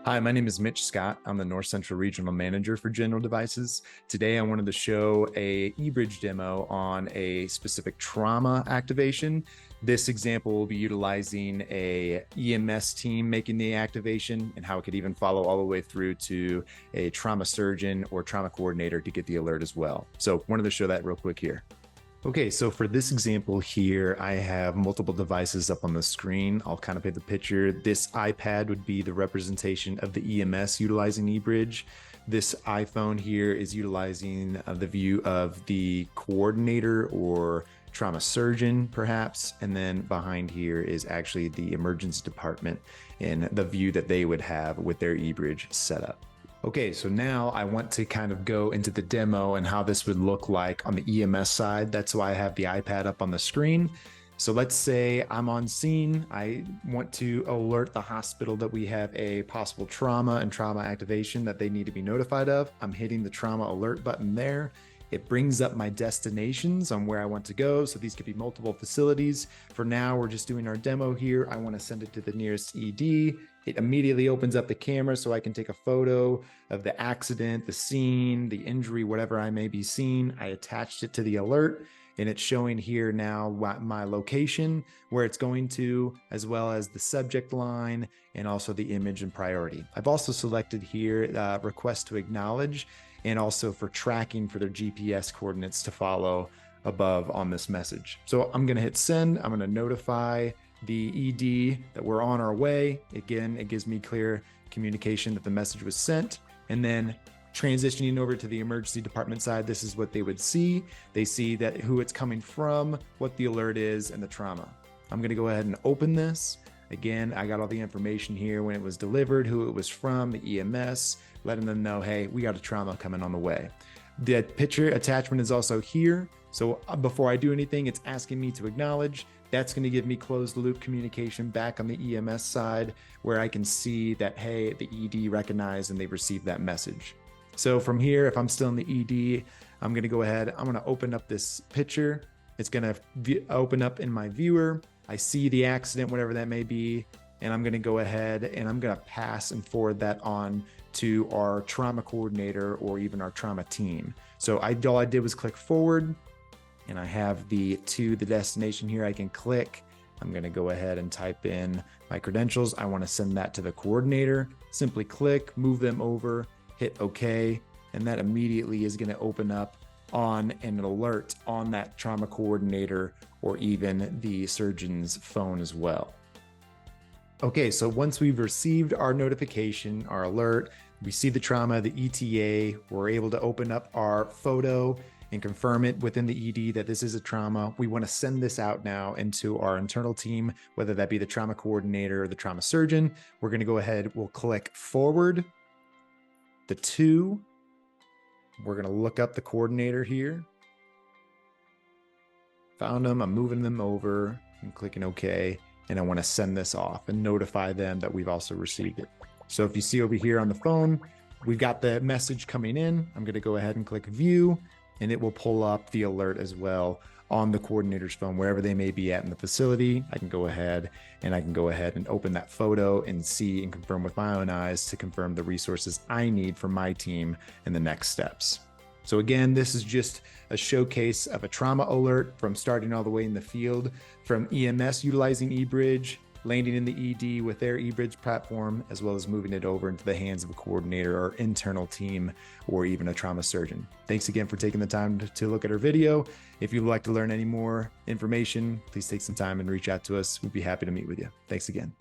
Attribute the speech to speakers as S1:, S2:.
S1: Hi, my name is Mitch Scott. I'm the North Central Regional Manager for General Devices. Today, I wanted to show a eBridge demo on a specific trauma activation. This example will be utilizing a EMS team making the activation and how it could even follow all the way through to a trauma surgeon or trauma coordinator to get the alert as well. So wanted to show that real quick here. Okay, so for this example here, I have multiple devices up on the screen. I'll kind of paint the picture. This iPad would be the representation of the EMS utilizing eBridge. This iPhone here is utilizing the view of the coordinator or trauma surgeon, perhaps. And then behind here is actually the emergency department and the view that they would have with their eBridge setup. Okay, so now I want to kind of go into the demo and how this would look like on the EMS side. That's why I have the iPad up on the screen. So let's say I'm on scene. I want to alert the hospital that we have a possible trauma and trauma activation that they need to be notified of. I'm hitting the trauma alert button there. It brings up my destinations on where I want to go. So these could be multiple facilities. For now, we're just doing our demo here. I want to send it to the nearest ED. It immediately opens up the camera so I can take a photo of the accident, the scene, the injury, whatever I may be seeing. I attached it to the alert and it's showing here now my location, where it's going to, as well as the subject line and also the image and priority. I've also selected here request to acknowledge, and also for tracking for their GPS coordinates to follow above on this message. So I'm gonna hit send. I'm gonna notify the ED that we're on our way. Again, it gives me clear communication that the message was sent. And then transitioning over to the emergency department side, this is what they would see. They see that who it's coming from, what the alert is, and the trauma. I'm gonna go ahead and open this. Again, I got all the information here when it was delivered, who it was from, the EMS, letting them know, hey, we got a trauma coming on the way. The picture attachment is also here. So before I do anything, it's asking me to acknowledge. That's going to give me closed loop communication back on the EMS side where I can see that, hey, the ED recognized and they've received that message. So from here, if I'm still in the ED, I'm going to go ahead. I'm going to open up this picture. It's going to open up in my viewer. I see the accident, whatever that may be, and I'm going to go ahead and I'm going to pass and forward that on to our trauma coordinator or even our trauma team. So all I did was click forward, and I have the destination here. I can click. I'm going to go ahead and type in my credentials. I want to send that to the coordinator. Simply click, move them over, hit OK, and that immediately is going to open up on an alert on that trauma coordinator or even the surgeon's phone as well. Okay, so once we've received our notification, our alert, we see the trauma, the ETA, we're able to open up our photo and confirm it within the ED that this is a trauma. We want to send this out now into our internal team, whether that be the trauma coordinator or the trauma surgeon. We're going to go ahead, we'll click forward, the to. We're going to look up the coordinator here. Found them, I'm moving them over, I'm clicking OK, and I want to send this off and notify them that we've also received it. So if you see over here on the phone, we've got the message coming in. I'm going to go ahead and click view, and it will pull up the alert as well on the coordinator's phone, wherever they may be at in the facility. I can go ahead and open that photo and see and confirm with my own eyes to confirm the resources I need for my team in the next steps. So again, this is just a showcase of a trauma alert from starting all the way in the field, from EMS utilizing eBridge, landing in the ED with their eBridge platform, as well as moving it over into the hands of a coordinator or internal team, or even a trauma surgeon. Thanks again for taking the time to look at our video. If you'd like to learn any more information, please take some time and reach out to us. We'd be happy to meet with you. Thanks again.